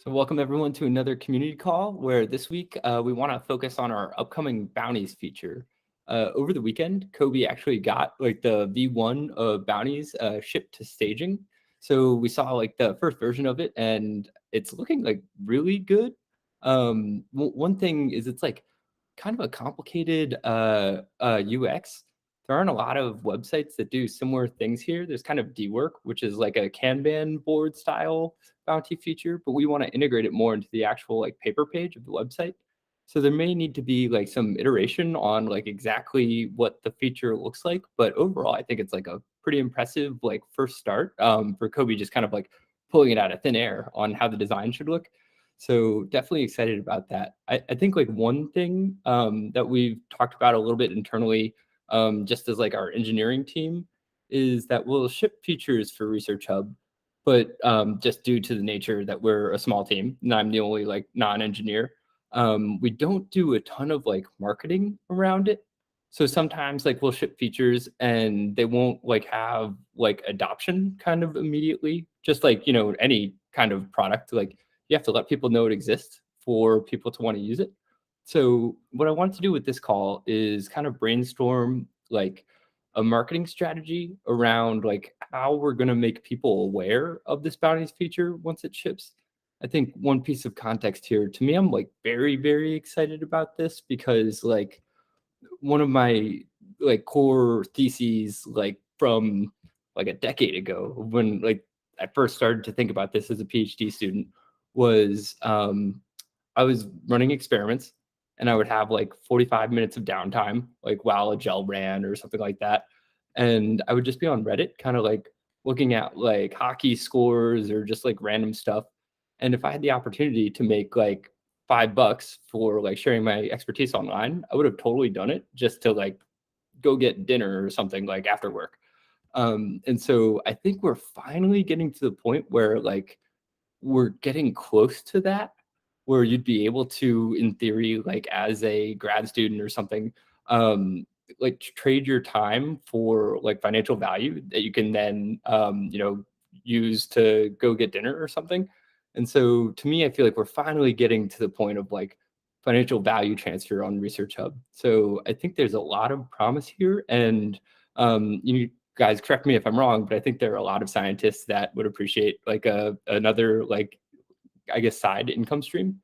So welcome everyone to another community call where this week we want to focus on our upcoming bounties feature. Over the weekend, Kobe actually got like the V1 of bounties shipped to staging. So we saw like the first version of it and it's looking like really good. One thing is it's like kind of a complicated UX. There aren't a lot of websites that do similar things here. There's kind of D-Work, which is like a Kanban board style bounty feature, but we want to integrate it more into the actual like paper page of the website. So there may need to be like some iteration on like exactly what the feature looks like, but overall, I think it's like a pretty impressive like first start for Kobe, just kind of like pulling it out of thin air on how the design should look. So definitely excited about that. I think like one thing that we've talked about a little bit internally, just as like our engineering team, is that we'll ship features for ResearchHub, but just due to the nature that we're a small team and I'm the only like non-engineer, we don't do a ton of like marketing around it. So sometimes like we'll ship features and they won't like have like adoption kind of immediately, just like, any kind of product, like you have to let people know it exists for people to want to use it. So what I wanted to do with this call is kind of brainstorm like a marketing strategy around like how we're going to make people aware of this bounties feature once it ships. I think one piece of context here, to me, I'm like very, very excited about this because like one of my like core theses like from like a decade ago when like I first started to think about this as a PhD student was I was running experiments and I would have like 45 minutes of downtime, like while a gel ran or something like that. And I would just be on Reddit, kind of like looking at like hockey scores or just like random stuff. And if I had the opportunity to make like $5 for like sharing my expertise online, I would have totally done it just to like go get dinner or something like after work. And so I think we're finally getting to the point where like we're getting close to that, where you'd be able to, in theory, like as a grad student or something, like trade your time for like financial value that you can then, use to go get dinner or something. And so to me, I feel like we're finally getting to the point of like financial value transfer on Research Hub. So I think there's a lot of promise here. And you guys correct me if I'm wrong, but I think there are a lot of scientists that would appreciate like another like I guess side income stream.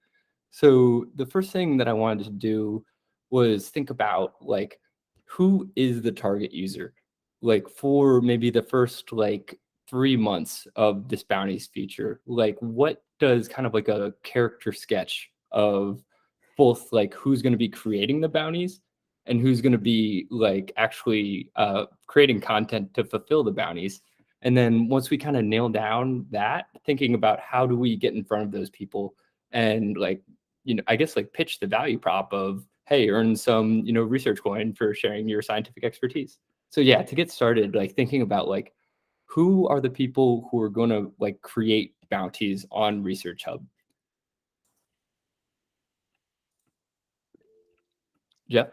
So the first thing that I wanted to do was think about like who is the target user? Like for maybe the first like 3 months of this bounties feature, like what does kind of like a character sketch of both like who's going to be creating the bounties and who's going to be like actually creating content to fulfill the bounties. And then once we kind of nail down that, thinking about how do we get in front of those people and like, I guess like pitch the value prop of, hey, earn some, research coin for sharing your scientific expertise. So yeah, to get started, like thinking about like who are the people who are going to like create bounties on Research Hub? Jeff?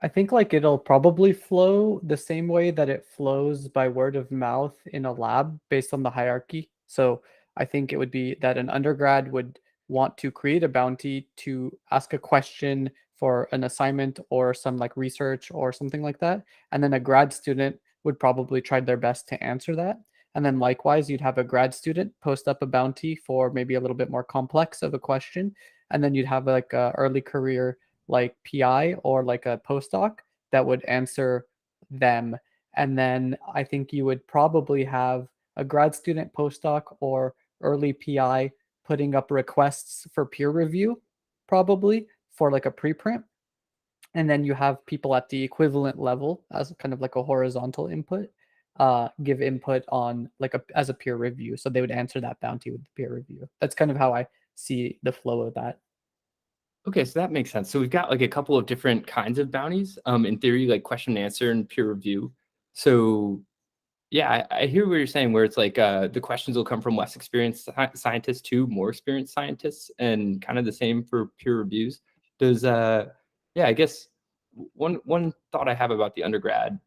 I think like it'll probably flow the same way that it flows by word of mouth in a lab based on the hierarchy. So I think it would be that an undergrad would want to create a bounty to ask a question for an assignment or some like research or something like that. And then a grad student would probably try their best to answer that. And then likewise, you'd have a grad student post up a bounty for maybe a little bit more complex of a question. And then you'd have like a early career like PI or like a postdoc that would answer them. And then I think you would probably have a grad student, postdoc, or early PI putting up requests for peer review, probably for like a preprint. And then you have people at the equivalent level as kind of like a horizontal input, give input on like as a peer review. So they would answer that bounty with the peer review. That's kind of how I see the flow of that. Okay, so that makes sense. So we've got like a couple of different kinds of bounties. In theory, like question and answer and peer review. So yeah, I hear what you're saying, where it's like the questions will come from less experienced scientists to more experienced scientists, and kind of the same for peer reviews. Does yeah, I guess one thought I have about the undergrad,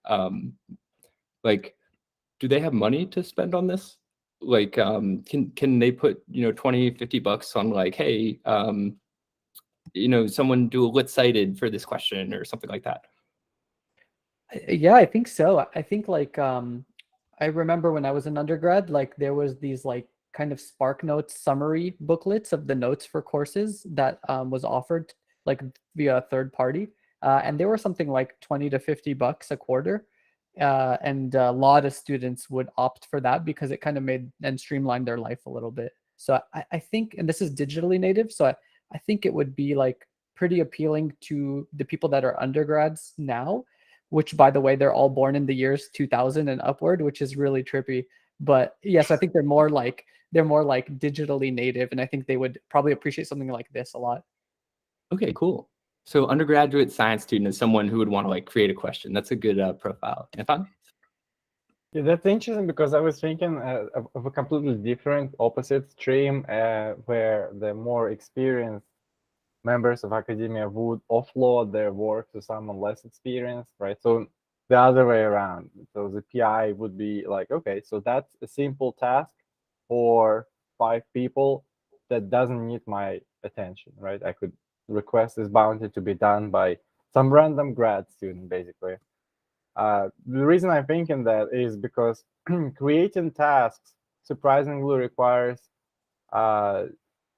like, do they have money to spend on this? like can they put 20, $50 on like, hey, someone do a lit cited for this question or something like that? Yeah, I think so. I think like I remember when I was an undergrad, like there was these like kind of Spark Notes summary booklets of the notes for courses that was offered like via a third party. And they were something like 20 to $50 a quarter. And a lot of students would opt for that because it kind of made and streamlined their life a little bit. So I think, and this is digitally native, so I think it would be like pretty appealing to the people that are undergrads now, which by the way, they're all born in the years 2000 and upward, which is really trippy. But yes, I think they're more like digitally native, and I think they would probably appreciate something like this a lot. Okay, cool. So undergraduate science student is someone who would want to like create a question. That's a good profile. Nathan? Yeah, that's interesting because I was thinking of a completely different opposite stream where the more experienced members of academia would offload their work to someone less experienced, right? So the other way around. So the PI would be like, okay, so that's a simple task for 5 people that doesn't need my attention, right? I could request this bounty to be done by some random grad student, basically. The reason I'm thinking that is because creating tasks surprisingly requires a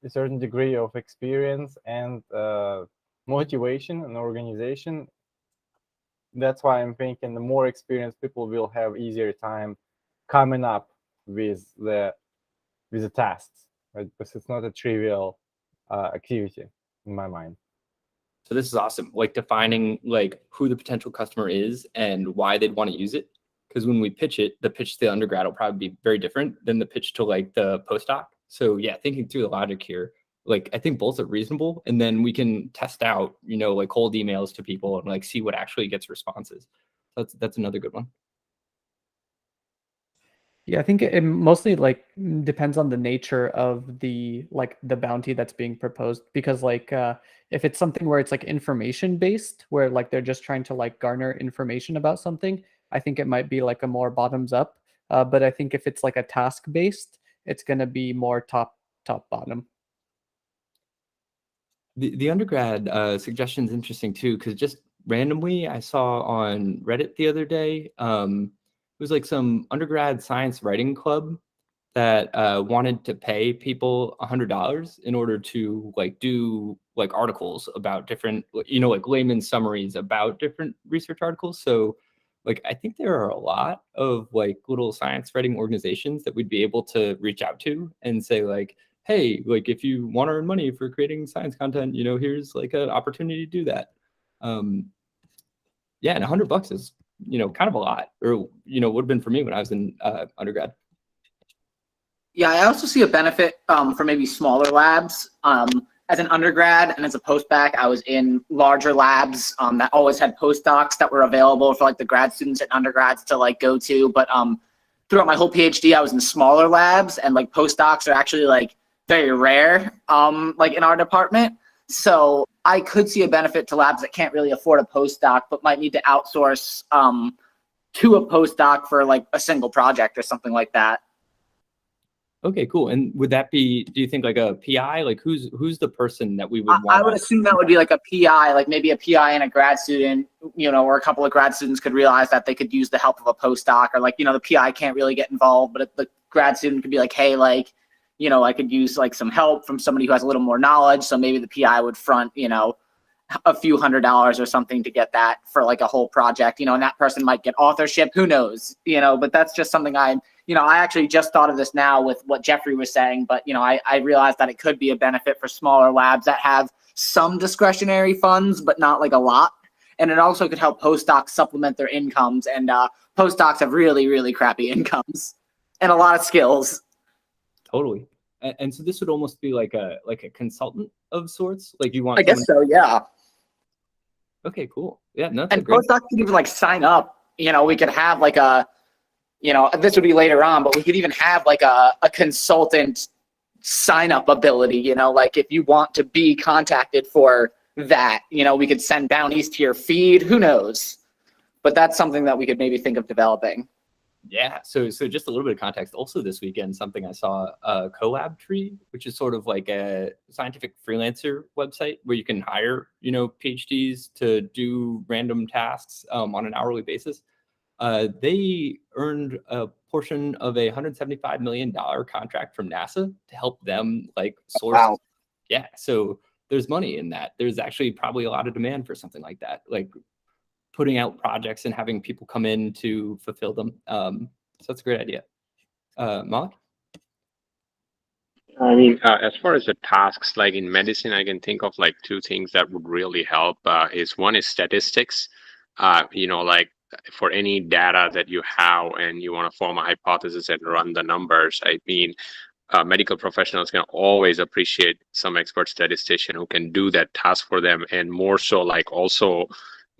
certain degree of experience and motivation and organization. That's why I'm thinking the more experienced people will have easier time coming up with the tasks, right? Because it's not a trivial activity in my mind. So this is awesome. Like defining like who the potential customer is and why they'd want to use it. Because when we pitch it, the pitch to the undergrad will probably be very different than the pitch to like the postdoc. So yeah, thinking through the logic here, like I think both are reasonable, and then we can test out, like cold emails to people and like see what actually gets responses. That's another good one. Yeah, I think it mostly like depends on the nature of the like the bounty that's being proposed, because like if it's something where it's like information based, where like they're just trying to like garner information about something, I think it might be like a more bottoms up. But I think if it's like a task based, it's gonna be more top bottom. The undergrad suggestion is interesting too, because just randomly I saw on Reddit the other day, it was like some undergrad science writing club that wanted to pay people $100 in order to like do like articles about different, like layman summaries about different research articles. So like I think there are a lot of like little science writing organizations that we'd be able to reach out to and say like, hey, like if you want to earn money for creating science content, here's like an opportunity to do that. Yeah, and $100 is, kind of a lot, or would have been for me when I was in undergrad. Yeah, I also see a benefit for maybe smaller labs. As an undergrad and as a postbac, I was in larger labs that always had postdocs that were available for like the grad students and undergrads to like go to. But throughout my whole PhD, I was in smaller labs, and like postdocs are actually like very rare, like in our department. So I could see a benefit to labs that can't really afford a postdoc, but might need to outsource to a postdoc for like a single project or something like that. Okay, cool. And would that be, do you think like a PI? Like who's the person that we would want? I would assume that would be like a PI, like maybe a PI and a grad student, or a couple of grad students could realize that they could use the help of a postdoc, or like, the PI can't really get involved, but the grad student could be like, hey, like, I could use like some help from somebody who has a little more knowledge. So maybe the PI would front, a few $100s or something to get that for like a whole project, and that person might get authorship, who knows, but that's just something I actually just thought of this now with what Jeffrey was saying, but I realized that it could be a benefit for smaller labs that have some discretionary funds, but not like a lot. And it also could help postdocs supplement their incomes, and postdocs have really, really crappy incomes and a lot of skills. Totally. And so this would almost be like a consultant of sorts. Like you want, I guess so, yeah. Okay, cool. Yeah, no, and great. postdocs could even like sign up. We could have like a, this would be later on, but we could even have like a consultant sign up ability. Like if you want to be contacted for that, we could send bounties to your feed. Who knows? But that's something that we could maybe think of developing. Yeah, so just a little bit of context. Also this weekend, something I saw, Collab Tree, which is sort of like a scientific freelancer website where you can hire, PhDs to do random tasks on an hourly basis. They earned a portion of a $175 million contract from NASA to help them like source. Wow. Yeah, so there's money in that. There's actually probably a lot of demand for something like that, like putting out projects and having people come in to fulfill them. So that's a great idea. Malik? I mean, as far as the tasks, like in medicine, I can think of like two things that would really help. Is one is statistics. Like for any data that you have and you want to form a hypothesis and run the numbers. I mean, medical professionals can always appreciate some expert statistician who can do that task for them, and more so, like also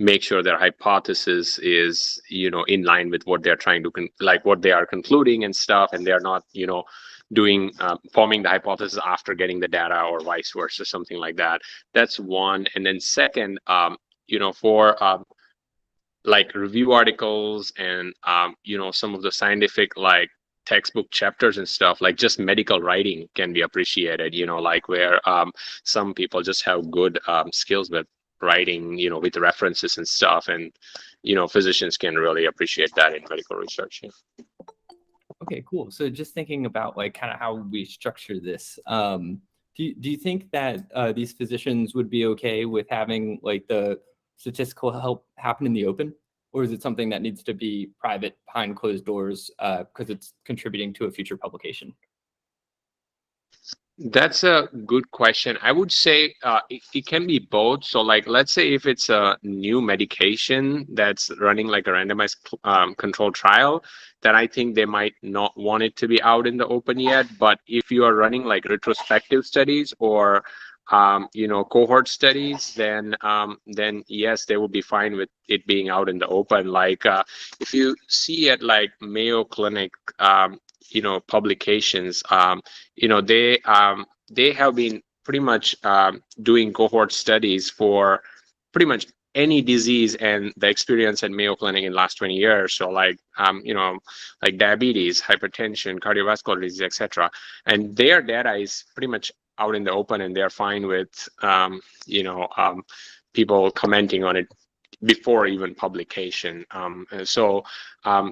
make sure their hypothesis is in line with what they're trying to like what they are concluding and stuff, and they're not doing forming the hypothesis after getting the data or vice versa, something like that. That's one. And then second, for like review articles and some of the scientific like textbook chapters and stuff, like just medical writing can be appreciated, like where some people just have good skills with writing, with references and stuff, and physicians can really appreciate that in medical research. Yeah. Okay, cool. So just thinking about like kind of how we structure this, do you think that these physicians would be okay with having like the statistical help happen in the open, or is it something that needs to be private behind closed doors because it's contributing to a future publication? That's a good question. I would say it can be both. So like, let's say if it's a new medication that's running like a randomized controlled trial, then I think they might not want it to be out in the open yet. But if you are running like retrospective studies or cohort studies, then yes, they will be fine with it being out in the open. Like if you see at like Mayo Clinic, publications, they have been pretty much doing cohort studies for pretty much any disease and the experience at Mayo Clinic in the last 20 years. So like, like diabetes, hypertension, cardiovascular disease, etc. And their data is pretty much out in the open, and they're fine with, people commenting on it before even publication.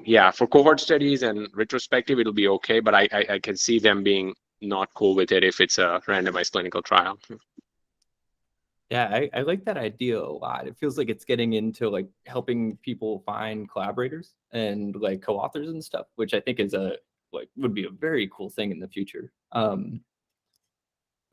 Yeah, for cohort studies and retrospective, it'll be okay, but I can see them being not cool with it if it's a randomized clinical trial. Yeah, I like that idea a lot. It feels like it's getting into like helping people find collaborators and like co-authors and stuff, which I think is would be a very cool thing in the future.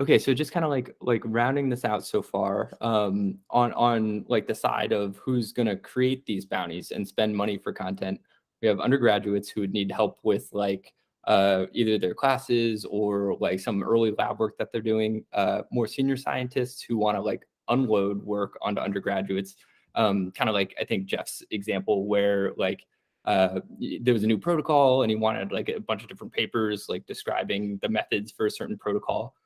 Okay, so just kind of like rounding this out so far, on like the side of who's gonna create these bounties and spend money for content, we have undergraduates who would need help with like either their classes or like some early lab work that they're doing. More senior scientists who want to like unload work onto undergraduates. Kind of like I think Jeff's example where like there was a new protocol and he wanted like a bunch of different papers like describing the methods for a certain protocol.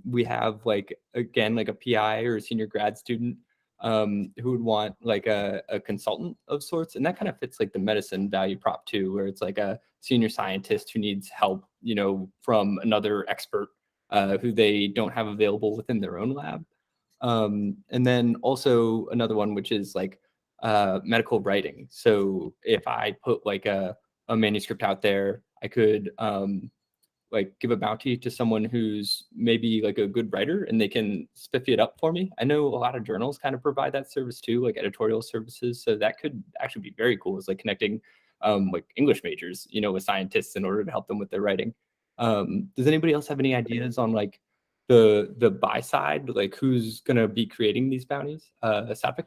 We have like again like a PI or a senior grad student who would want like a consultant of sorts, and that kind of fits like the medicine value prop too, where it's like a senior scientist who needs help, from another expert who they don't have available within their own lab. And then also another one which is like medical writing. So if I put like a manuscript out there, I could like give a bounty to someone who's maybe like a good writer and they can spiffy it up for me. I know a lot of journals kind of provide that service too, like editorial services. So that could actually be very cool. It's like connecting like English majors, with scientists in order to help them with their writing. Does anybody else have any ideas on like the buy side, like who's gonna be creating these bounties? Sapik?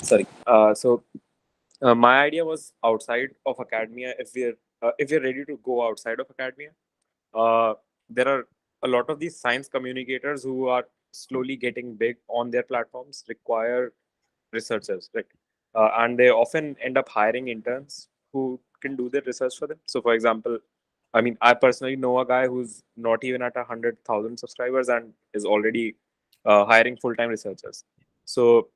Sorry. My idea was outside of academia. If we're ready to go outside of academia, there are a lot of these science communicators who are slowly getting big on their platforms require researchers, right? And they often end up hiring interns who can do their research for them. So, for example, I mean, I personally know a guy who's not even at 100,000 subscribers and is already hiring full-time researchers. So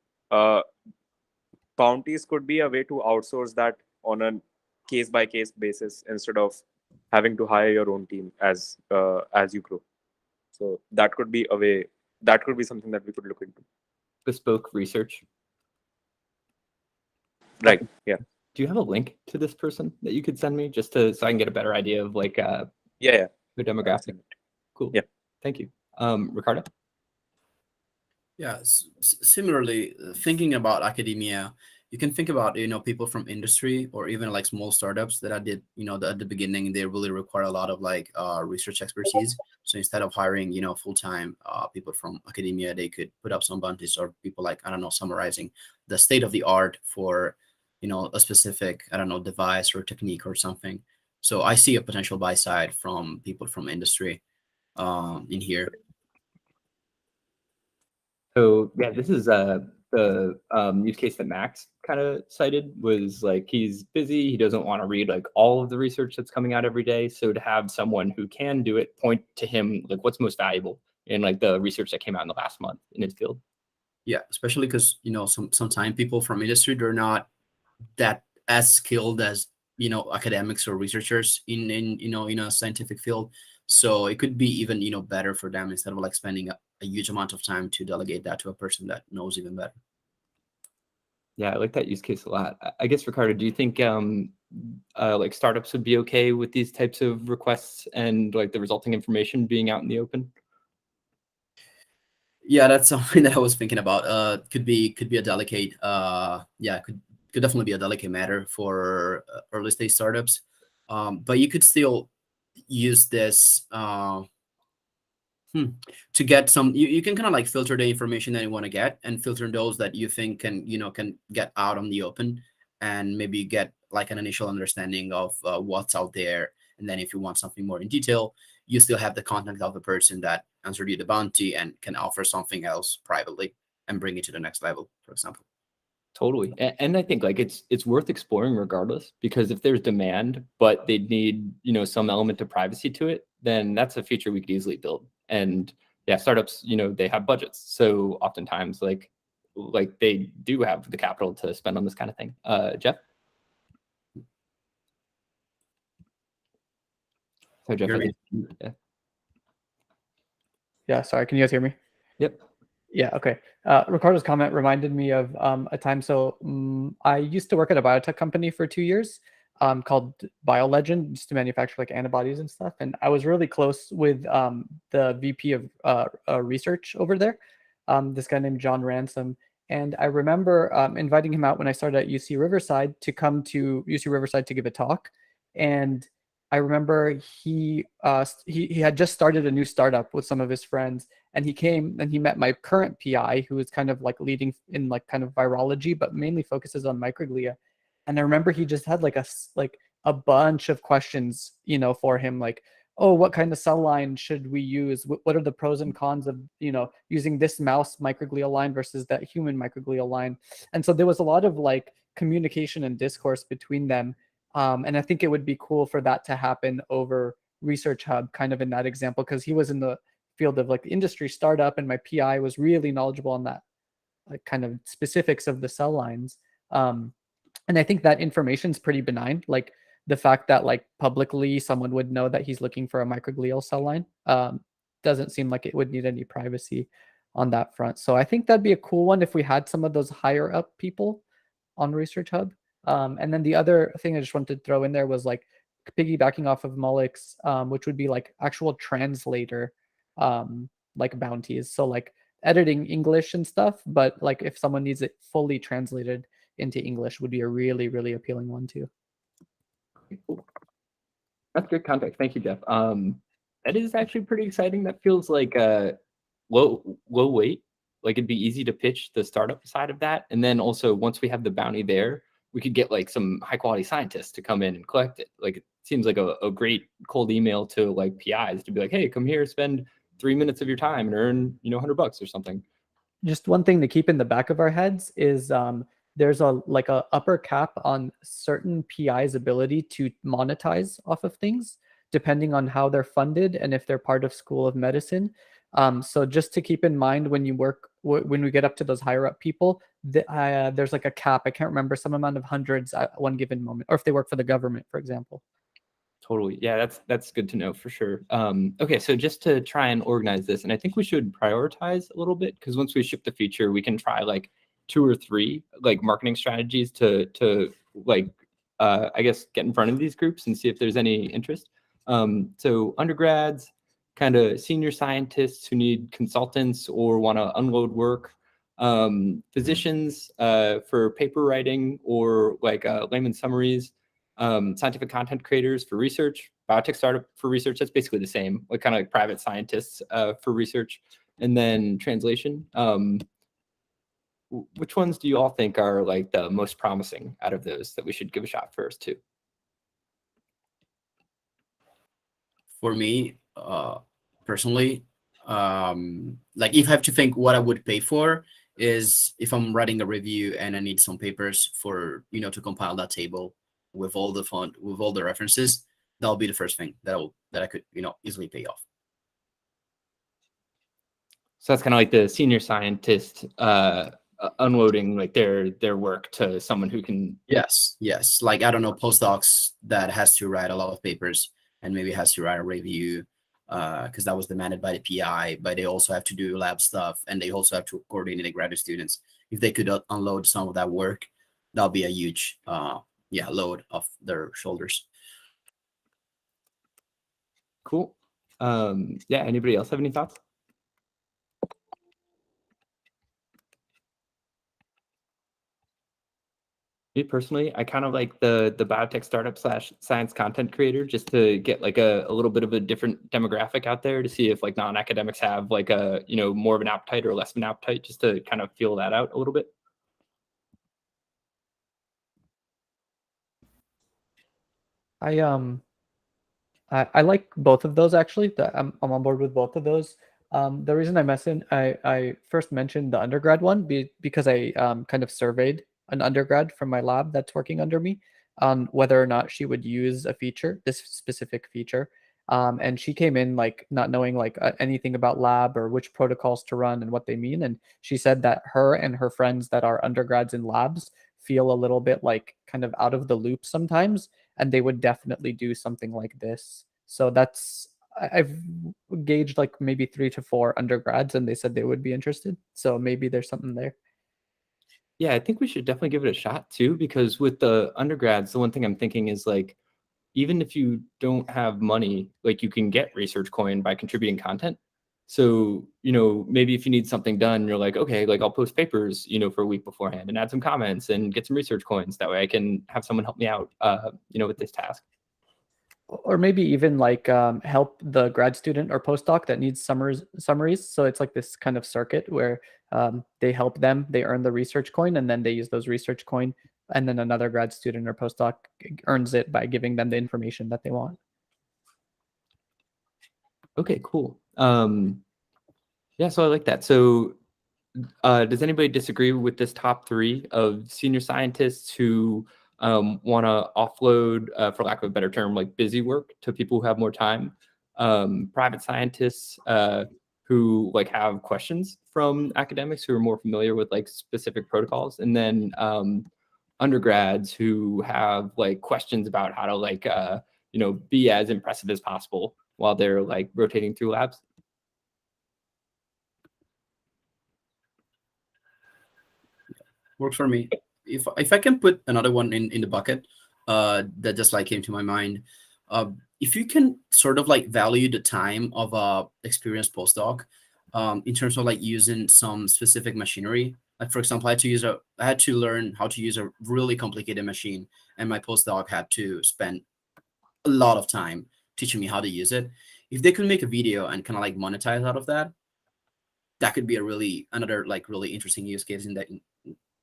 bounties could be a way to outsource that on a case by case basis instead of having to hire your own team as you grow. So that could be a way. That could be something that we could look into. Bespoke research. Right. Yeah. Do you have a link to this person that you could send me just so I can get a better idea of like Yeah. the demographic? Cool. Yeah. Thank you. Ricardo? Yeah, similarly, thinking about academia, you can think about, people from industry or even like small startups that I did, at the beginning, they really require a lot of like research expertise. So instead of hiring, full-time people from academia, they could put up some bounties or people like, I don't know, summarizing the state of the art for, a specific, I don't know, device or technique or something. So I see a potential buy side from people from industry in here. So yeah, this is the use case that Max kind of cited was like he's busy, he doesn't want to read like all of the research that's coming out every day. So to have someone who can do it point to him like what's most valuable in like the research that came out in the last month in his field. Yeah, especially because sometimes people from industry, they're not that as skilled as academics or researchers in a scientific field. So it could be even better for them instead of like spending a huge amount of time to delegate that to a person that knows even better. Yeah, I like that use case a lot. I guess Ricardo, do you think like startups would be okay with these types of requests and like the resulting information being out in the open? Yeah, that's something that I was thinking about. Could be a delicate could definitely be a delicate matter for early stage startups. But you could still use this to get some, you can kind of like filter the information that you want to get and filter those that you think can get out on the open and maybe get like an initial understanding of what's out there. And then if you want something more in detail, you still have the contact of the person that answered you the bounty and can offer something else privately and bring it to the next level, for example. Totally. And I think like it's worth exploring regardless, because if there's demand, but they need, some element of privacy to it, then that's a feature we could easily build. And yeah, startups, they have budgets. So oftentimes like they do have the capital to spend on this kind of thing. Jeff? So Jeff, Yeah, sorry, can you guys hear me? Yep. Yeah, okay. Ricardo's comment reminded me of a time. So I used to work at a biotech company for 2 years called BioLegend, just to manufacture like antibodies and stuff. And I was really close with the VP of research over there, this guy named John Ransom. And I remember inviting him out when I started at UC Riverside to come to UC Riverside to give a talk. And I remember he had just started a new startup with some of his friends, and he came and he met my current PI, who is kind of like leading in like kind of virology, but mainly focuses on microglia. And I remember he just had like a bunch of questions, for him, like, oh, what kind of cell line should we use? What are the pros and cons of, using this mouse microglial line versus that human microglial line? And so there was a lot of like communication and discourse between them. And I think it would be cool for that to happen over ResearchHub, kind of in that example, because he was in the field of like the industry startup, and my PI was really knowledgeable on that, like kind of specifics of the cell lines. And I think that information is pretty benign. Like the fact that like publicly someone would know that he's looking for a microglial cell line doesn't seem like it would need any privacy on that front. So I think that'd be a cool one if we had some of those higher up people on ResearchHub. And then the other thing I just wanted to throw in there was like piggybacking off of Malik's, which would be like actual translator like bounties. So like editing English and stuff, but like if someone needs it fully translated into English would be a really, really appealing one too. Cool. That's good context. Thank you, Jeff. That is actually pretty exciting. That feels like low weight. Like it'd be easy to pitch the startup side of that. And then also once we have the bounty there, we could get like some high quality scientists to come in and collect it. Like it seems like a great cold email to like PIs to be like, hey, come here, spend 3 minutes of your time and earn, $100 or something. Just one thing to keep in the back of our heads is there's a upper cap on certain PI's ability to monetize off of things, depending on how they're funded and if they're part of School of Medicine. So just to keep in mind when you work when we get up to those higher up people, there's like a cap. I can't remember, some amount of hundreds at one given moment, or if they work for the government, for example. Totally. Yeah, that's good to know for sure. Okay, so just to try and organize this, and I think we should prioritize a little bit, because once we ship the feature, we can try like 2 or 3 like marketing strategies to like I guess get in front of these groups and see if there's any interest. So undergrads, kind of senior scientists who need consultants or want to unload work, physicians for paper writing or like layman summaries, scientific content creators for research, biotech startup for research. That's basically the same, like kind of like private scientists for research, and then translation. Which ones do you all think are like the most promising out of those that we should give a shot first to? For me, personally, like if I have to think what I would pay for is if I'm writing a review and I need some papers for, to compile that table with all the font, with all the references, that'll be the first thing that I could, easily pay off. So that's kind of like the senior scientist unloading like their work to someone who can. Yes. Like, I don't know, postdocs that has to write a lot of papers and maybe has to write a review because that was demanded by the PI, but they also have to do lab stuff and they also have to coordinate the graduate students. If they could unload some of that work, that'll be a huge load off their shoulders. Cool. Yeah, anybody else have any thoughts? Me personally, I kind of like the biotech startup / science content creator, just to get like a little bit of a different demographic out there to see if like non-academics have like a more of an appetite or less of an appetite, just to kind of feel that out a little bit. I like both of those actually. I'm on board with both of those. The reason I first mentioned the undergrad one because I kind of surveyed an undergrad from my lab that's working under me on whether or not she would use this specific feature. And she came in like not knowing like anything about lab or which protocols to run and what they mean. And she said that her and her friends that are undergrads in labs feel a little bit like kind of out of the loop sometimes, and they would definitely do something like this. So I've gauged like maybe 3 to 4 undergrads, and they said they would be interested. So maybe there's something there. Yeah, I think we should definitely give it a shot too, because with the undergrads, the one thing I'm thinking is like, even if you don't have money, like you can get Research Coin by contributing content. So, maybe if you need something done, you're like, okay, like I'll post papers, for a week beforehand and add some comments and get some Research Coins. That way I can have someone help me out, with this task. Or maybe even like help the grad student or postdoc that needs summaries. So it's like this kind of circuit where they help them, they earn the Research Coin, and then they use those Research Coin, and then another grad student or postdoc earns it by giving them the information that they want. Okay, cool. Yeah, so I like that. So does anybody disagree with this top 3 of senior scientists who want to offload, for lack of a better term, like busy work to people who have more time, private scientists who like have questions from academics who are more familiar with like specific protocols, and then undergrads who have like questions about how to like be as impressive as possible while they're like rotating through labs? Works for me. If I can put another one in the bucket that just like came to my mind, if you can sort of like value the time of a experienced postdoc in terms of like using some specific machinery. Like for example, I had to learn how to use a really complicated machine, and my postdoc had to spend a lot of time teaching me how to use it. If they could make a video and kind of like monetize out of that, that could be another like really interesting use case in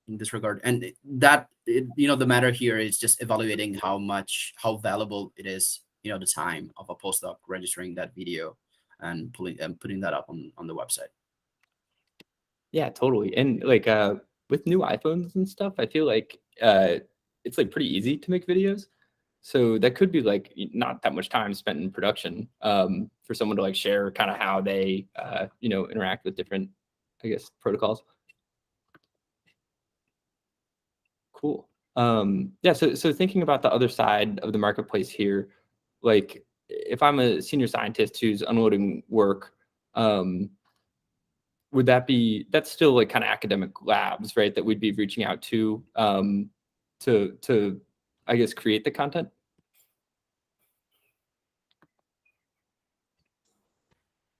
this regard. And the matter here is just evaluating how valuable it is, the time of a postdoc registering that video and putting that up on the website. Yeah, totally. And like with new iPhones and stuff, I feel like it's like pretty easy to make videos. So that could be like not that much time spent in production for someone to like share kind of how they interact with different I guess, protocols. Cool. Yeah, so thinking about the other side of the marketplace here, like if I'm a senior scientist who's unloading work, would that's still like kind of academic labs, right? That we'd be reaching out to I guess create the content.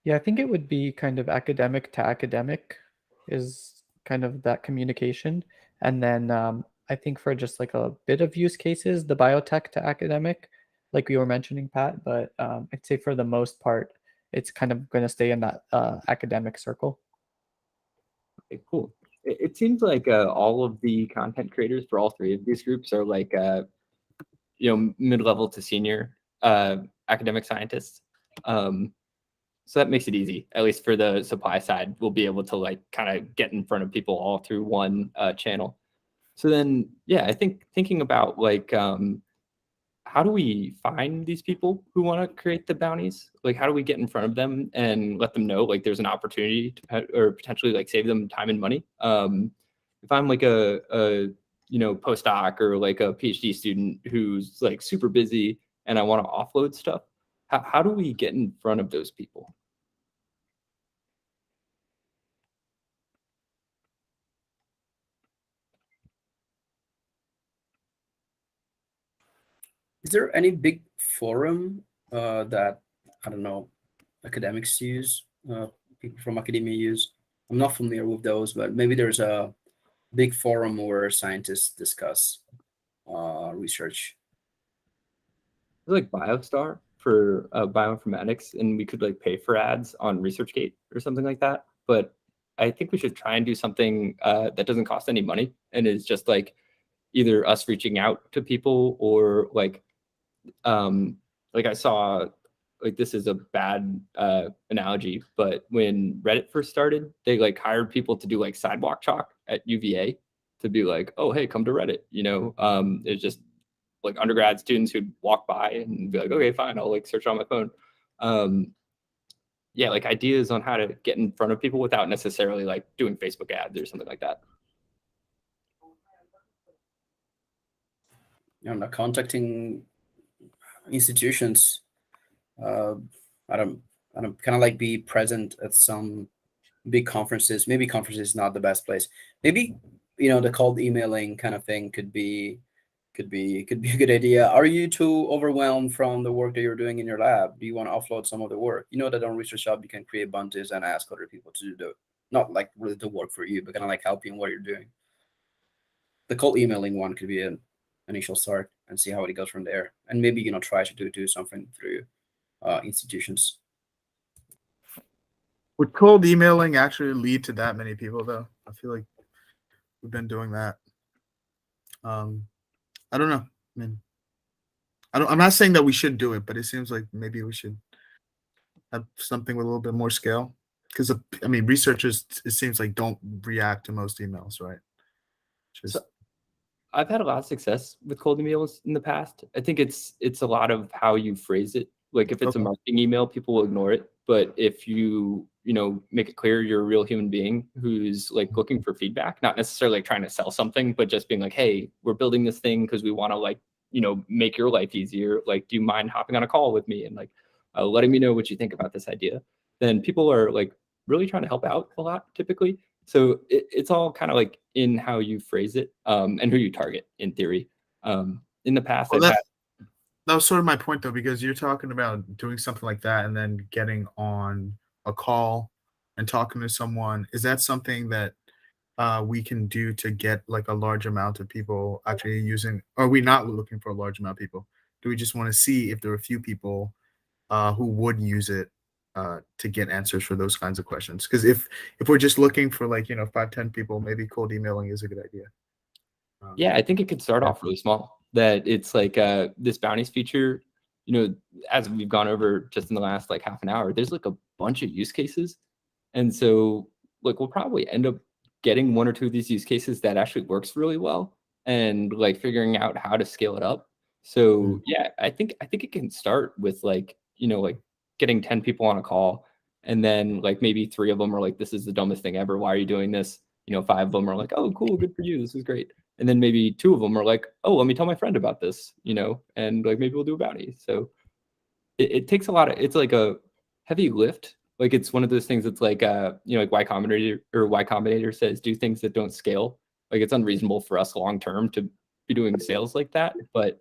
Yeah, I think it would be kind of academic to academic is kind of that communication. And then I think for just like a bit of use cases, the biotech to academic, like we were mentioning, Pat, but I'd say for the most part, it's kind of going to stay in that academic circle. Okay, cool. It seems like all of the content creators for all three of these groups are like mid-level to senior academic scientists. So that makes it easy, at least for the supply side. We'll be able to like kind of get in front of people all through one channel. So then, yeah, I think thinking about like how do we find these people who want to create the bounties? Like, how do we get in front of them and let them know like there's an opportunity to or potentially like save them time and money? If I'm like a postdoc or like a PhD student who's like super busy and I want to offload stuff, how do we get in front of those people? Is there any big forum that, I don't know, academics use, people from academia use? I'm not familiar with those, but maybe there's a big forum where scientists discuss research. Like BioStar for bioinformatics, and we could like pay for ads on ResearchGate or something like that. But I think we should try and do something that doesn't cost any money and is just like either us reaching out to people or like I saw, like this is a bad analogy, but when Reddit first started, they like hired people to do like sidewalk chalk at UVA to be like, oh, hey, come to Reddit. It's just like undergrad students who'd walk by and be like, okay, fine, I'll like search on my phone. Yeah, like ideas on how to get in front of people without necessarily like doing Facebook ads or something like that. Contacting institutions. I don't kind of like be present at some big conferences. Maybe conferences is not the best place. Maybe the cold emailing kind of thing could be a good idea. Are you too overwhelmed from the work that you're doing in your lab? Do you want to offload some of the work? You know that on ResearchHub you can create bounties and ask other people to do not like really the work for you, but kind of like help you in what you're doing. The cold emailing one could be an initial start and see how it goes from there. And maybe try to do something through institutions. Would cold emailing actually lead to that many people though? I feel like we've been doing that. I don't know. I mean, I'm not saying that we should do it, but it seems like maybe we should have something with a little bit more scale. Because I mean, researchers, it seems like, don't react to most emails, right? So I've had a lot of success with cold emails in the past. I think it's a lot of how you phrase it. Like if it's a marketing email, people will ignore it. But if you make it clear you're a real human being who's like looking for feedback, not necessarily like trying to sell something, but just being like, hey, we're building this thing because we want to like, make your life easier. Like, do you mind hopping on a call with me and like letting me know what you think about this idea? Then people are like really trying to help out a lot typically. So it's all kind of like in how you phrase it and who you target in theory. In the past, that was sort of my point though, because you're talking about doing something like that and then getting on a call and talking to someone. Is that something that we can do to get like a large amount of people actually using? Are we not looking for a large amount of people? Do we just want to see if there are a few people who would use it to get answers for those kinds of questions? Because if we're just looking for like 5-10 people, maybe cold emailing is a good idea. Yeah, I think it could start off really small. That it's like this bounties feature, as we've gone over just in the last like half an hour, there's like a bunch of use cases. And so like we'll probably end up getting one or two of these use cases that actually works really well and like figuring out how to scale it up. So yeah, I think it can start with like, like getting 10 people on a call And then like maybe 3 of them are like, this is the dumbest thing ever. Why are you doing this? 5 of them are like, oh, cool, good for you. This is great. And then maybe 2 of them are like, oh, let me tell my friend about this, and like maybe we'll do a bounty. So it takes a lot of, it's like a heavy lift. Like it's one of those things that's like, like Y Combinator says, do things that don't scale. Like it's unreasonable for us long term to be doing sales like that, but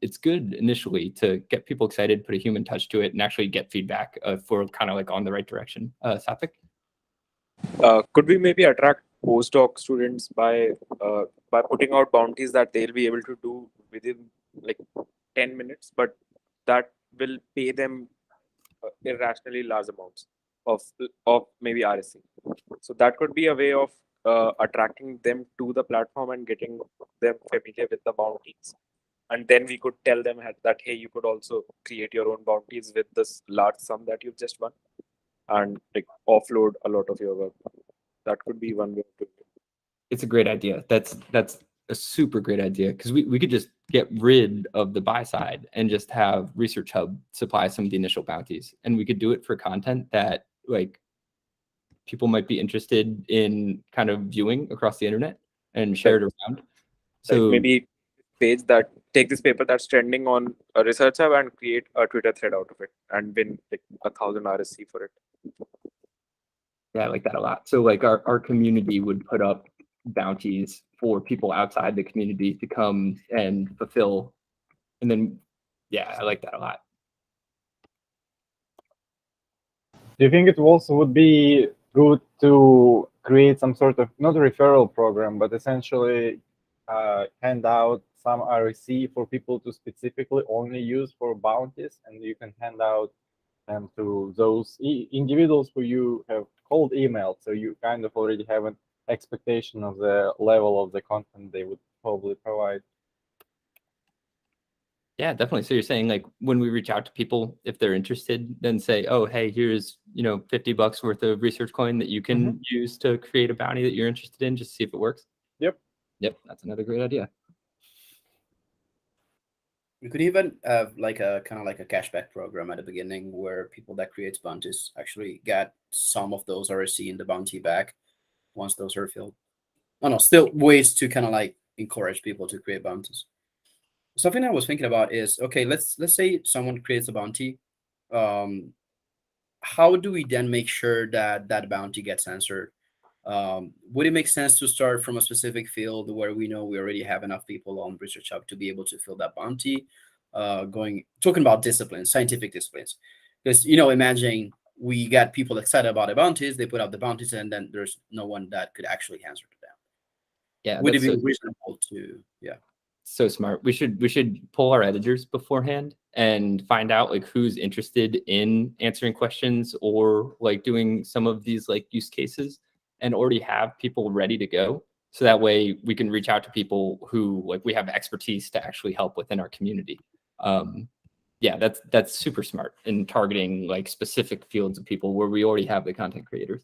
it's good initially to get people excited, put a human touch to it, and actually get feedback for kind of like on the right direction. Satvik? Could we maybe attract postdoc students by putting out bounties that they'll be able to do within like 10 minutes, but that will pay them irrationally large amounts of maybe RSC. So that could be a way of attracting them to the platform and getting them familiar with the bounties. And then we could tell them that, hey, you could also create your own bounties with this large sum that you've just won and like offload a lot of your work. That could be one way to do it. It's a great idea. That's a super great idea, because we could just get rid of the buy side and just have ResearchHub supply some of the initial bounties. And we could do it for content that like people might be interested in kind of viewing across the internet and share it around. So like maybe take this paper that's trending on a ResearchHub and create a Twitter thread out of it and win like 1,000 RSC for it. yeah, I like that a lot. So like our community would put up bounties for people outside the community to come and fulfill. And then, yeah, I like that a lot. Do you think it also would be good to create some sort of, not a referral program, but essentially hand out some RSC for people to specifically only use for bounties, and you can hand out them to those individuals who you have cold emailed, so you kind of already have an expectation of the level of the content they would probably provide? Yeah, definitely. So you're saying like when we reach out to people, if they're interested, then say, oh, hey, here's, $50 worth of research coin that you can use to create a bounty that you're interested in, just see if it works. Yep. That's another great idea. You could even have like a kind of like a cashback program at the beginning where people that creates bounties actually get some of those RSC in the bounty back once those are filled. Oh no, still ways to kind of like encourage people to create bounties. Something I was thinking about is, okay, let's say someone creates a bounty. How do we then make sure that that bounty gets answered? Would it make sense to start from a specific field where we know we already have enough people on ResearchHub to be able to fill that bounty? Talking about disciplines, scientific disciplines, because imagine we got people excited about the bounties, they put out the bounties, and then there's no one that could actually answer to them. Yeah, would it be reasonable to? Yeah. So smart. We should pull our editors beforehand and find out like who's interested in answering questions or like doing some of these like use cases, and already have people ready to go. So that way we can reach out to people who like we have expertise to actually help within our community. Yeah, that's super smart in targeting like specific fields of people where we already have the content creators.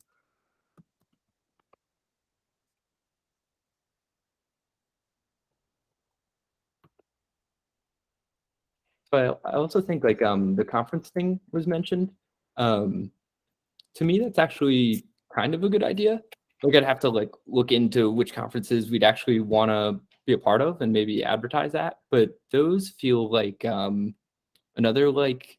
But I also think like the conference thing was mentioned. To me, that's actually kind of a good idea. Like I'd have to like look into which conferences we'd actually want to be a part of and maybe advertise that. But those feel like another like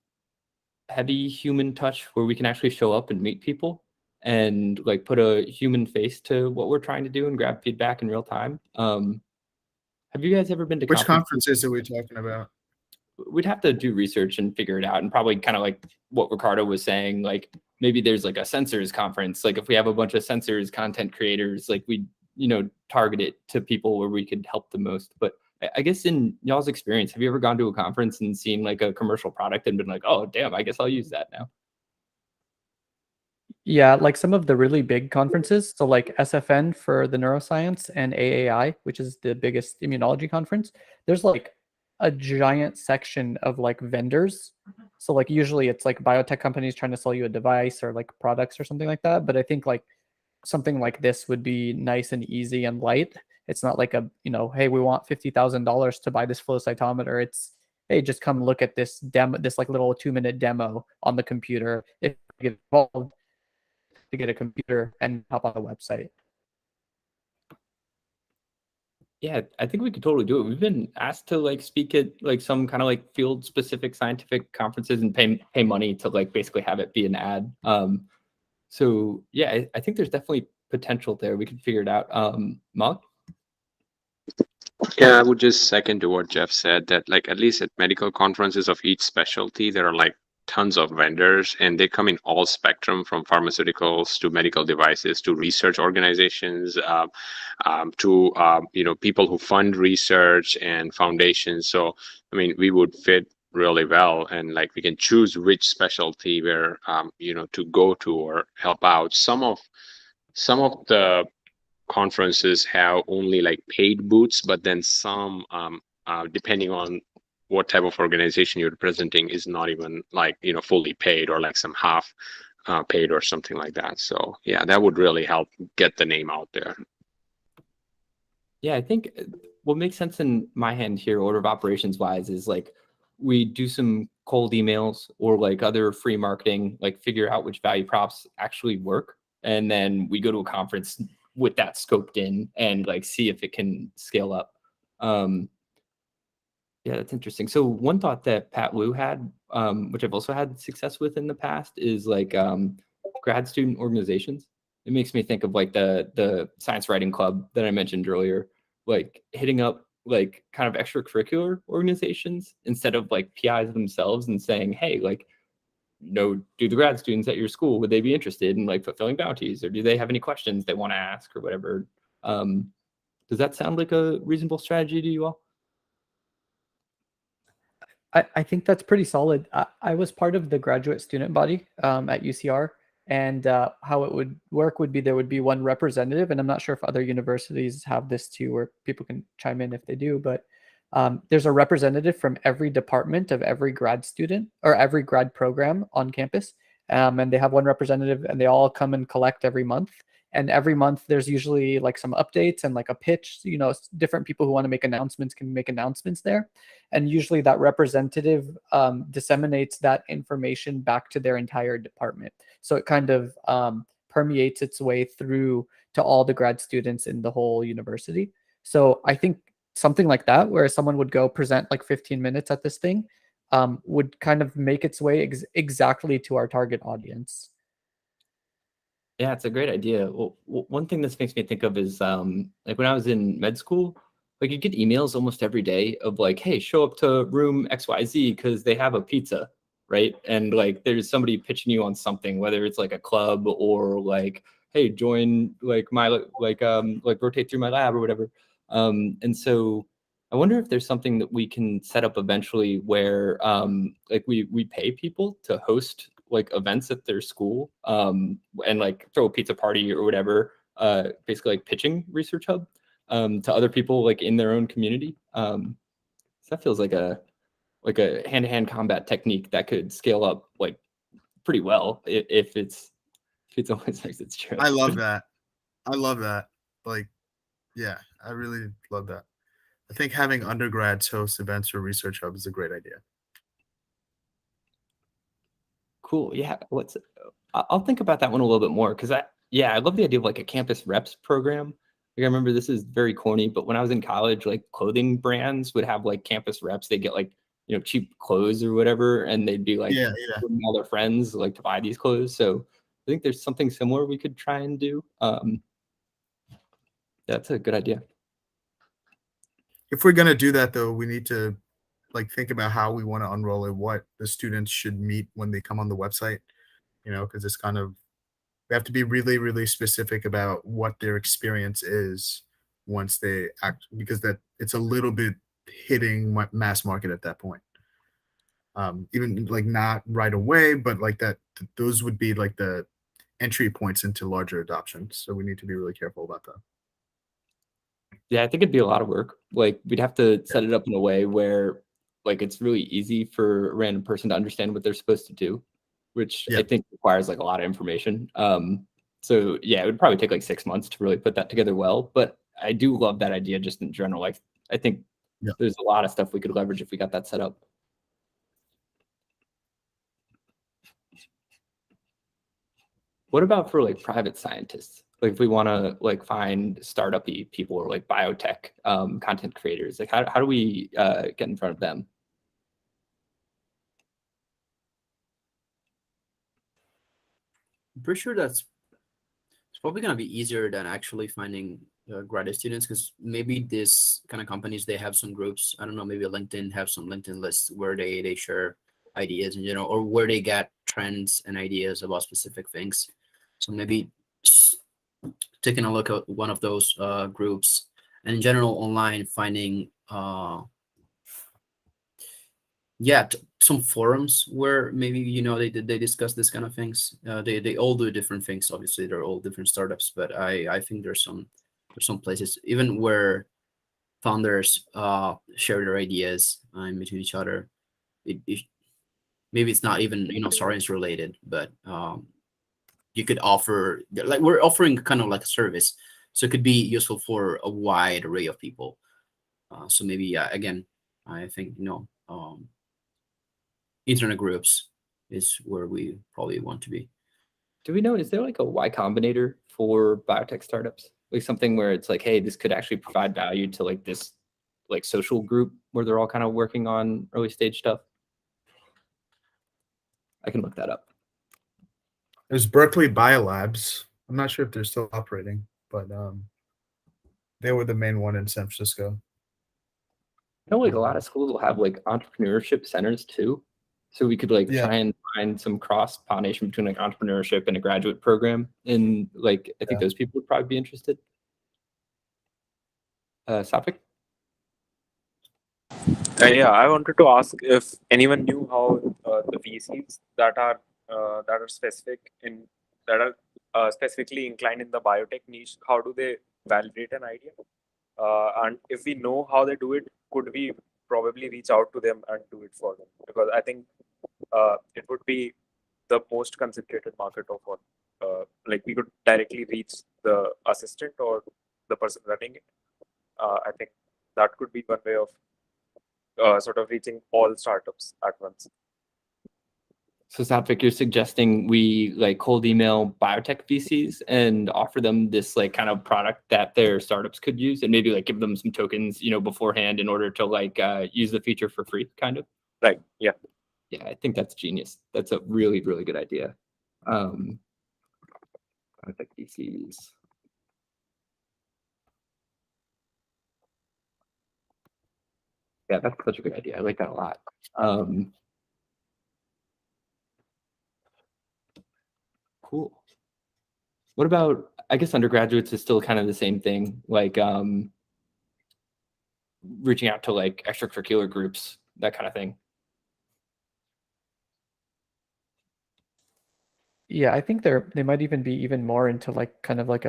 heavy human touch where we can actually show up and meet people and like put a human face to what we're trying to do and grab feedback in real time. Have you guys ever been to Which conferences are we talking about? We'd have to do research and figure it out, and probably kind of like what Ricardo was saying, like maybe there's like a sensors conference. Like if we have a bunch of sensors content creators, like we, target it to people where we could help the most. But I guess in y'all's experience, have you ever gone to a conference and seen like a commercial product and been like, oh, damn, I guess I'll use that now? Yeah, like some of the really big conferences. So like SFN for the neuroscience and AAI, which is the biggest immunology conference. There's like a giant section of like vendors. So like usually it's like biotech companies trying to sell you a device or like products or something like that. But I think like something like this would be nice and easy and light. It's not like a, hey, we want $50,000 to buy this flow cytometer. It's, hey, just come look at this demo, this like little 2-minute demo on the computer. If get involved to get a computer and hop on the website. Yeah, I think we could totally do it. We've been asked to like speak at like some kind of like field specific scientific conferences and pay money to like basically have it be an ad. So yeah, I think there's definitely potential there. We can figure it out. Mog? Yeah, I would just second to what Jeff said, that like at least at medical conferences of each specialty, there are like tons of vendors, and they come in all spectrum, from pharmaceuticals to medical devices to research organizations, to people who fund research and foundations. So I mean, we would fit really well, and like we can choose which specialty where to go to or help out. Some of the conferences have only like paid booths, but then some, depending on what type of organization you're representing, is not even like fully paid, or like some half paid or something like that. So yeah, that would really help get the name out there. Yeah, I think what makes sense in my hand here, order of operations wise, is like we do some cold emails or like other free marketing, like figure out which value props actually work, and then we go to a conference with that scoped in and like see if it can scale up. Yeah, that's interesting. So one thought that Pat Wu had, which I've also had success with in the past, is like grad student organizations. It makes me think of like the science writing club that I mentioned earlier, like hitting up like kind of extracurricular organizations instead of like PIs themselves and saying, hey, like, do the grad students at your school, would they be interested in like fulfilling bounties, or do they have any questions they want to ask or whatever? Does that sound like a reasonable strategy to you all? I think that's pretty solid. I was part of the graduate student body at UCR, and how it would work would be there would be one representative, and I'm not sure if other universities have this too, where people can chime in if they do, but there's a representative from every department of every grad student or every grad program on campus, and they have one representative, and they all come and collect every month. And every month there's usually like some updates and like a pitch. Different people who want to make announcements can make announcements there, and usually that representative disseminates that information back to their entire department. So it kind of permeates its way through to all the grad students in the whole university. So I think something like that, where someone would go present like 15 minutes at this thing, would kind of make its way exactly to our target audience. Yeah, it's a great idea. Well, one thing this makes me think of is like when I was in med school, like you get emails almost every day of like, hey, show up to room XYZ because they have a pizza, right? And like there's somebody pitching you on something, whether it's like a club or like, hey, join like my like rotate through my lab or whatever. And so I wonder if there's something that we can set up eventually where like we pay people to host like events at their school and like throw a pizza party or whatever, basically like pitching ResearchHub to other people like in their own community. So that feels like a hand-to-hand combat technique that could scale up like pretty well if it's always makes its true. I love that. Like, yeah, I really love that. I think having undergrads host events for ResearchHub is a great idea. Cool. Yeah. I'll think about that one a little bit more because I love the idea of like a campus reps program. Like I remember, this is very corny, but when I was in college, like clothing brands would have like campus reps. They get like, cheap clothes or whatever, and they'd be like bringing all their friends like to buy these clothes. So I think there's something similar we could try and do. That's a good idea. If we're gonna do that though, we need to like think about how we want to unroll it, what the students should meet when they come on the website, because it's kind of, we have to be really, really specific about what their experience is once they act, because that it's a little bit hitting mass market at that point. Even like not right away, but like that, those would be like the entry points into larger adoption. So we need to be really careful about that. Yeah, I think it'd be a lot of work. Like we'd have to set it up in a way where like it's really easy for a random person to understand what they're supposed to do, which I think requires like a lot of information. So yeah, it would probably take like 6 months to really put that together well. But I do love that idea just in general. Like I think there's a lot of stuff we could leverage if we got that set up. What about for like private scientists? Like if we want to like find startup-y people or like biotech content creators, like how do we get in front of them? I'm pretty sure it's probably going to be easier than actually finding graduate students, because maybe this kind of companies, they have some groups. I don't know, maybe LinkedIn have some LinkedIn lists where they share ideas in general, or where they get trends and ideas about specific things. So maybe taking a look at one of those groups, and in general online finding some forums where maybe they discuss this kind of things. They all do different things. Obviously, they're all different startups, but I think there's some places even where founders share their ideas in between each other. Maybe it's not even science related, but you could offer, like, we're offering kind of like a service, so it could be useful for a wide array of people. So maybe again, I think internet groups is where we probably want to be. Do we know, is there like a Y Combinator for biotech startups? Like something where it's like, hey, this could actually provide value to like this like social group where they're all kind of working on early stage stuff? I can look that up. There's Berkeley Biolabs. I'm not sure if they're still operating, but they were the main one in San Francisco. I know like a lot of schools will have like entrepreneurship centers too. So we could like try and find some cross pollination between like entrepreneurship and a graduate program. And like, I think those people would probably be interested. Safik? Yeah, I wanted to ask if anyone knew how the VCs that are specifically inclined in the biotech niche, how do they validate an idea? And if we know how they do it, could we probably reach out to them and do it for them? Because I think it would be the most concentrated market of all. Like we could directly reach the assistant or the person running it. I think that could be one way of sort of reaching all startups at once. So Safik, you're suggesting we like cold email biotech VCs and offer them this like kind of product that their startups could use, and maybe like give them some tokens, beforehand in order to like use the feature for free, kind of. Right. Yeah. Yeah, I think that's genius. That's a really, really good idea. Biotech VCs. Yeah, that's such a good idea. I like that a lot. Cool. What about, I guess undergraduates is still kind of the same thing, like reaching out to like extracurricular groups, that kind of thing. Yeah, I think they might even be even more into like kind of like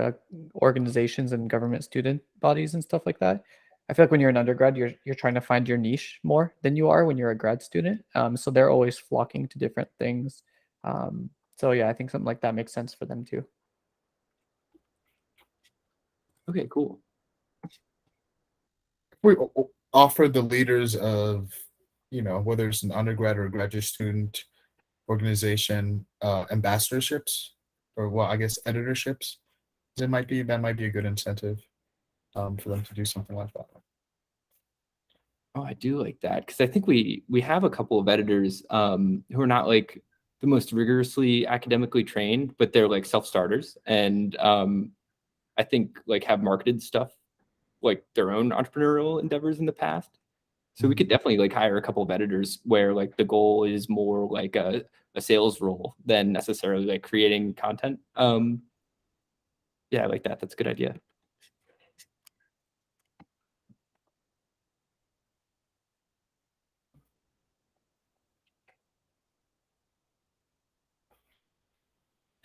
organizations and government student bodies and stuff like that. I feel like when you're an undergrad, you're trying to find your niche more than you are when you're a grad student. So they're always flocking to different things. So yeah, I think something like that makes sense for them too. Okay, cool. We offer the leaders of, whether it's an undergrad or a graduate student organization, ambassadorships, or well, I guess editorships. That might be a good incentive for them to do something like that. Oh, I do like that, because I think we have a couple of editors who are not like the most rigorously academically trained, but they're like self-starters, and I think like have marketed stuff like their own entrepreneurial endeavors in the past. So we could definitely like hire a couple of editors where like the goal is more like a sales role than necessarily like creating content. Yeah, I like that. That's a good idea.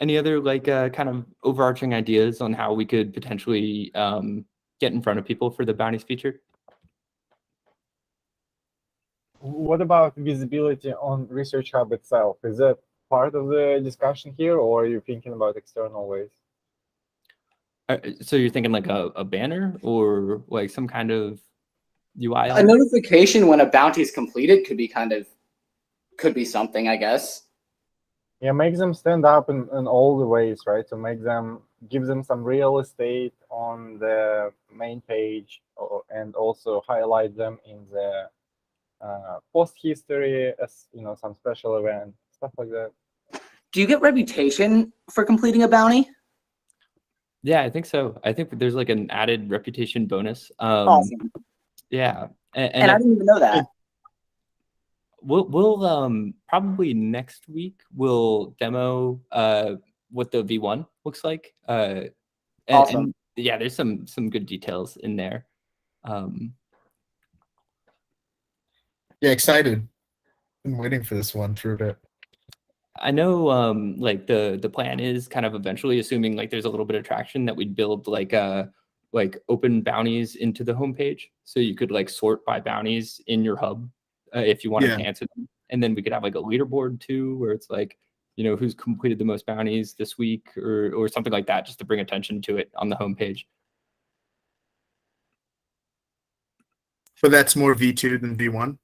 Any other like kind of overarching ideas on how we could potentially get in front of people for the bounties feature? What about visibility on ResearchHub itself? Is that part of the discussion here, or are you thinking about external ways? So you're thinking like a banner or like some kind of UI? A notification when a bounty is completed could be something, I guess. Yeah, makes them stand up in all the ways, right? To give them some real estate on the main page, and also highlight them in the post history as some special event, stuff like that. Do you get reputation for completing a bounty? Yeah, I think so. I think there's like an added reputation bonus. Awesome. Yeah, And I didn't even know that. We'll probably next week we'll demo what the V1 looks like. Awesome. And yeah, there's some good details in there. Yeah, excited. Been waiting for this one for a bit. I know like the plan is kind of eventually, assuming like there's a little bit of traction, that we'd build like open bounties into the homepage, so you could like sort by bounties in your hub if you wanted to answer them, and then we could have like a leaderboard too, where it's like, who's completed the most bounties this week or something like that, just to bring attention to it on the homepage. But that's more V2 than V1?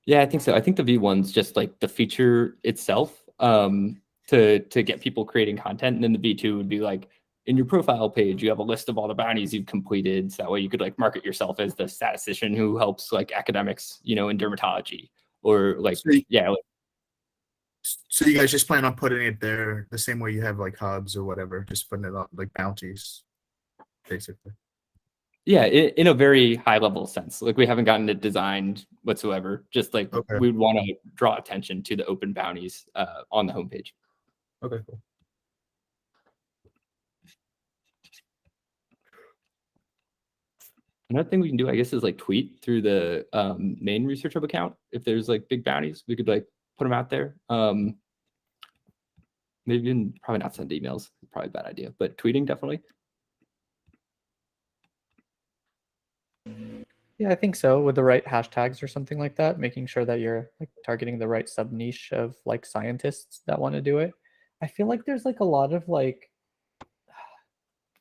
Yeah, I think so. I think the V1's just like the feature itself to get people creating content. And then the V2 would be like, in your profile page, you have a list of all the bounties you've completed. So that way you could like market yourself as the statistician who helps like academics, in dermatology or like, So you guys just plan on putting it there the same way you have like hubs or whatever, just putting it on like bounties, basically. Yeah, in a very high level sense. Like we haven't gotten it designed whatsoever. Just like we would want to draw attention to the open bounties on the homepage. Okay, cool. Another thing we can do, I guess, is like tweet through the main ResearchHub account. If there's like big bounties, we could like put them out there. Maybe probably not send emails. Probably a bad idea, but tweeting definitely. Yeah, I think so. With the right hashtags or something like that, making sure that you're like targeting the right sub niche of like scientists that want to do it. I feel like there's like a lot of like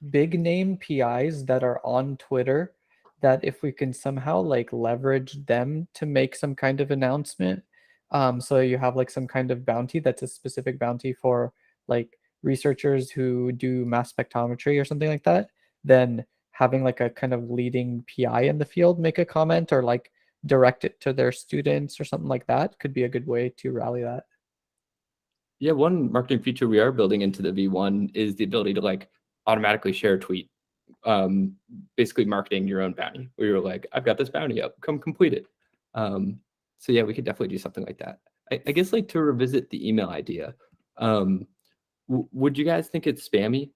big name PIs that are on Twitter that if we can somehow like leverage them to make some kind of announcement, so you have like some kind of bounty that's a specific bounty for like researchers who do mass spectrometry or something like that, then having like a kind of leading PI in the field make a comment or like direct it to their students or something like that could be a good way to rally that. Yeah, one marketing feature we are building into the V1 is the ability to like automatically share a tweet, basically marketing your own bounty, where you're like, I've got this bounty up, come complete it. So yeah, we could definitely do something like that. I guess like to revisit the email idea, would you guys think it's spammy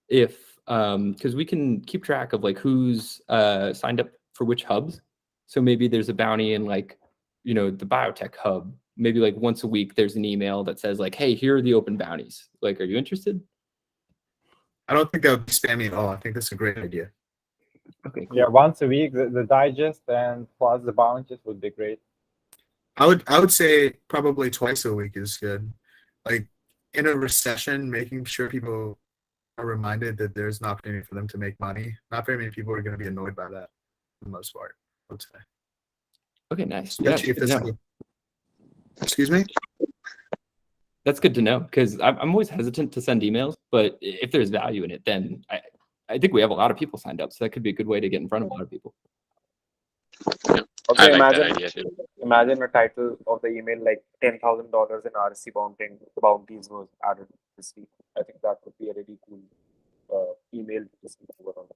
if, because we can keep track of like who's signed up for which hubs. So maybe there's a bounty in like, the biotech hub. Maybe like once a week, there's an email that says like, hey, here are the open bounties. Like, are you interested? I don't think that would be spammy at all. I think that's a great idea. Okay, cool. Yeah, once a week, the digest and plus the bounties would be great. I would say probably twice a week is good. Like in a recession, making sure people are reminded that there's an opportunity for them to make money. Not very many people are going to be annoyed by that for the most part, I would say. Okay, nice. Especially if it's excuse me? That's good to know, because I'm always hesitant to send emails, but if there's value in it, then I think we have a lot of people signed up, so that could be a good way to get in front of a lot of people. Okay, I like that idea too. Imagine a title of the email like $10,000 in RSC bounties was added this week. I think that would be a really cool email to speak about.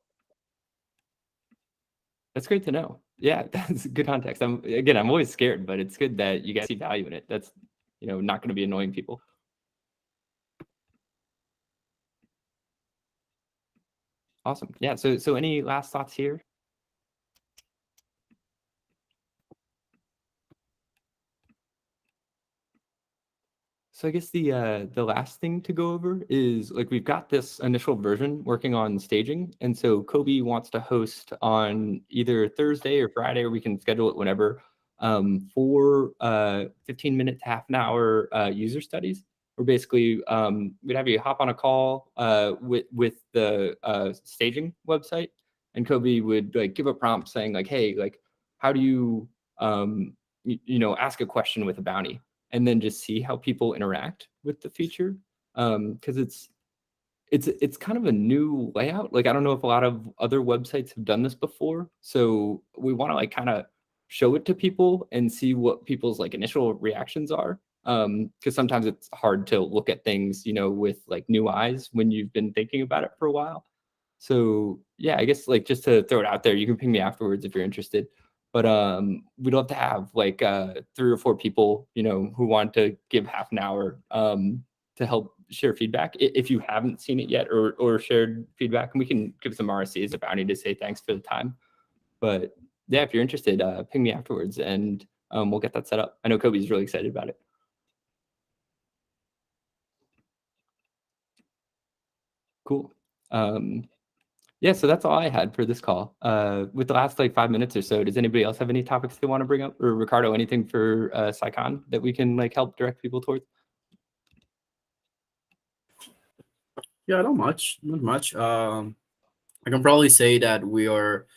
That's great to know. Yeah, that's good context. I'm always scared, but it's good that you guys see value in it. That's not going to be annoying people. Awesome. Yeah. So any last thoughts here? So I guess the last thing to go over is like we've got this initial version working on staging, and so Kobe wants to host on either Thursday or Friday, or we can schedule it whenever, for 15-minute to half an hour user studies. Where basically we'd have you hop on a call with the staging website, and Kobe would like give a prompt saying like, hey, like how do you ask a question with a bounty? and then just see how people interact with the feature. Because it's kind of a new layout. Like, I don't know if a lot of other websites have done this before. So we want to like kind of show it to people and see what people's like initial reactions are. Because sometimes it's hard to look at things, you know, with like new eyes when you've been thinking about it for a while. So yeah, I guess like just to throw it out there, you can ping me afterwards if you're interested. But we'd love to have like 3 or 4 people, you know, who want to give half an hour to help share feedback if you haven't seen it yet or shared feedback, and we can give some RSC as a bounty to say thanks for the time. But yeah, if you're interested, ping me afterwards and we'll get that set up. I know Kobe's really excited about it. Cool. Yeah, so that's all I had for this call. With the last like 5 minutes or so, does anybody else have any topics they want to bring up? Or Ricardo, anything for SciCon that we can like help direct people towards? Yeah, not much. I can probably say that we are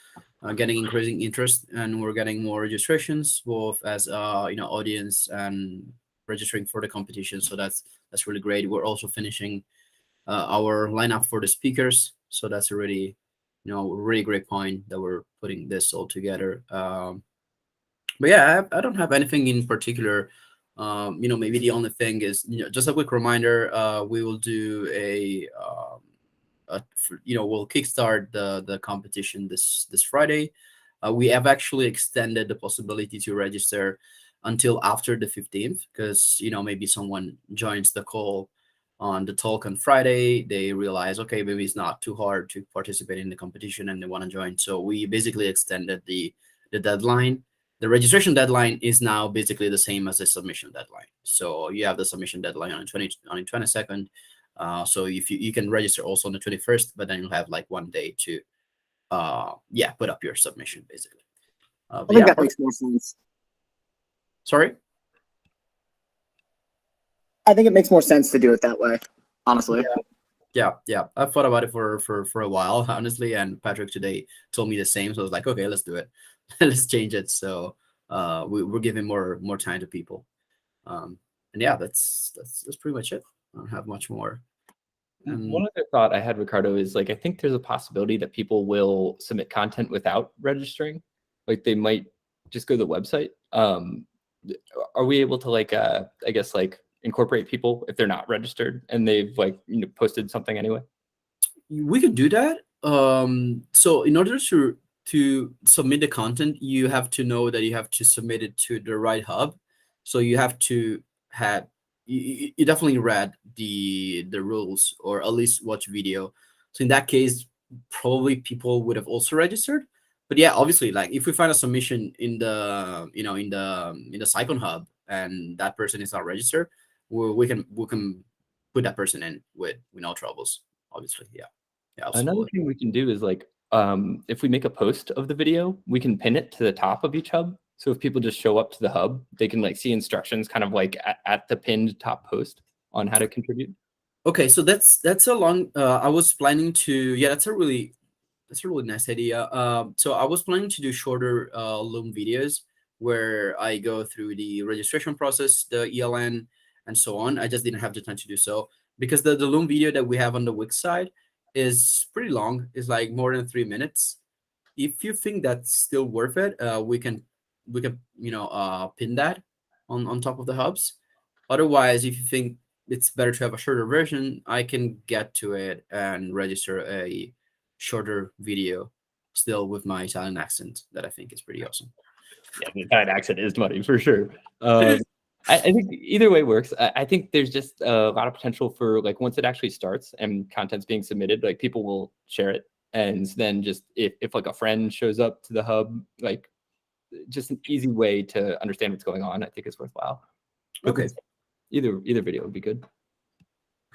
getting increasing interest, and we're getting more registrations, both as audience and registering for the competition. So that's really great. We're also finishing our lineup for the speakers. So that's a really, really great point that we're putting this all together. But yeah, I don't have anything in particular. Maybe the only thing is, just a quick reminder, we will do we'll kickstart the competition this Friday. We have actually extended the possibility to register until after the 15th, because maybe someone joins the call on the talk on Friday, they realize, okay, maybe it's not too hard to participate in the competition and they want to join. So we basically extended the deadline. The registration deadline is now basically the same as the submission deadline. So you have the submission deadline on the 22nd. So if you can register also on the 21st, but then you'll have like 1 day to put up your submission basically. I think that makes more sense. Sorry? I think it makes more sense to do it that way, honestly. Yeah. I've thought about it for a while, honestly, and Patrick today told me the same. So I was like, okay, let's do it. Let's change it. So we're giving more time to people. And yeah, that's pretty much it. I don't have much more. One other thought I had, Ricardo, is like I think there's a possibility that people will submit content without registering. Like they might just go to the website. Are we able to like I guess like incorporate people if they're not registered and they've like posted something anyway? We could do that. So in order to submit the content, you have to know that you have to submit it to the right hub. So you have to have you definitely read the rules, or at least watch video. So in that case, probably people would have also registered. But yeah, obviously, like if we find a submission in the in the SciCon hub and that person is not registered, we can put that person in with no troubles. Obviously, yeah, absolutely. Another thing we can do is like if we make a post of the video, we can pin it to the top of each hub. So if people just show up to the hub, they can like see instructions kind of like at the pinned top post on how to contribute. Okay, so that's a long. I was planning to. Yeah, that's a really nice idea. So I was planning to do shorter Loom videos where I go through the registration process, the ELN, and so on. I just didn't have the time to do so because the Loom video that we have on the Wix side is pretty long. It's like more than 3 minutes. If you think that's still worth it, we can pin that on top of the hubs. Otherwise, if you think it's better to have a shorter version, I can get to it and register a shorter video still with my Italian accent that I think is pretty awesome. Yeah, the Italian accent is money for sure. I think either way works. I think there's just a lot of potential for like once it actually starts and content's being submitted, like people will share it. And then just if like a friend shows up to the hub, like just an easy way to understand what's going on, I think is worthwhile. Okay. Either video would be good.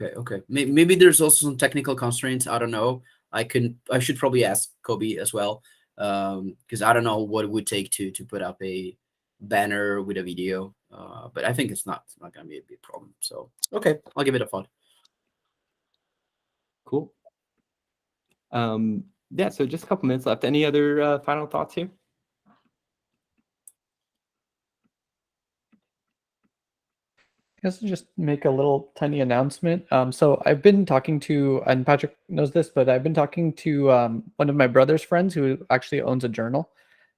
Okay. Maybe there's also some technical constraints. I don't know. I should probably ask Kobe as well, because I don't know what it would take to put up a banner with a video. But I think it's not going to be a big problem. So okay, I'll give it a thought. Cool. Yeah. So just a couple minutes left. Any other final thoughts here? guess I'll just make a little tiny announcement. So I've been talking to, and Patrick knows this, but I've been talking to one of my brother's friends who actually owns a journal.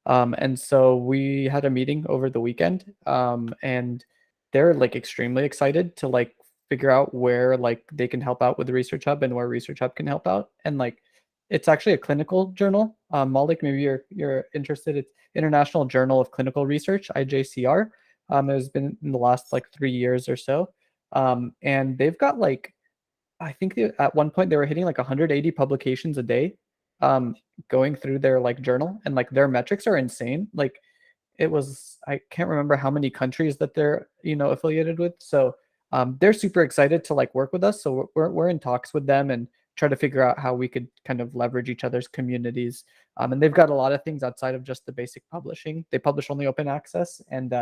And so we had a meeting over the weekend, and they're like extremely excited to like figure out where like they can help out with the Research Hub and where Research Hub can help out. And like it's actually a clinical journal. Malik, maybe you're interested. It's International Journal of Clinical Research, IJCR. It has been in the last like 3 years or so. And they've got like, I think at one point they were hitting like 180 publications a day, going through their like journal, and like their metrics are insane. Like it was, I can't remember how many countries that they're, affiliated with. So they're super excited to like work with us. So we're in talks with them and try to figure out how we could kind of leverage each other's communities. And they've got a lot of things outside of just the basic publishing. They publish only open access, and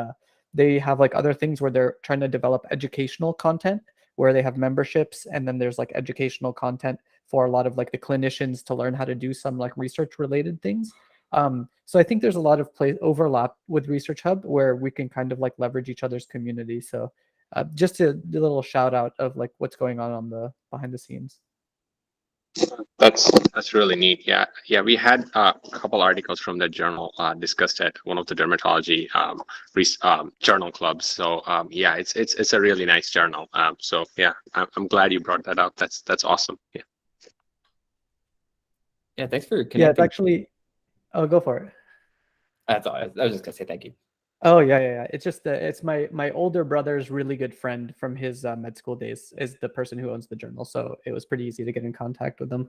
they have like other things where they're trying to develop educational content where they have memberships, and then there's like educational content for a lot of like the clinicians to learn how to do some like research related things. So I think there's a lot of overlap with Research Hub where we can kind of like leverage each other's community. So just a little shout out of like what's going on the behind the scenes. That's really neat. Yeah, we had a couple articles from that journal discussed at one of the dermatology journal clubs. So yeah, it's a really nice journal. So yeah, I'm glad you brought that up. That's awesome. Yeah. Yeah, thanks for connecting. Yeah, it's actually. Oh, go for it. That's all. I was just gonna say thank you. Oh yeah. It's just it's my older brother's really good friend from his med school days is the person who owns the journal, so it was pretty easy to get in contact with them.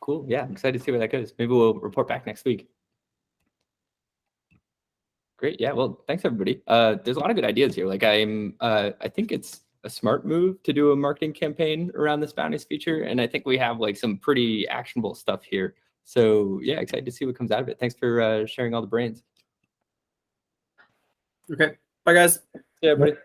Cool. Yeah, I'm excited to see where that goes. Maybe we'll report back next week. Great. Yeah. Well, thanks everybody. There's a lot of good ideas here. Like I think it's a smart move to do a marketing campaign around this bounties feature, and I think we have like some pretty actionable stuff here. So yeah, excited to see what comes out of it. Thanks for sharing all the brains. Okay. Bye, guys. Yeah, everybody.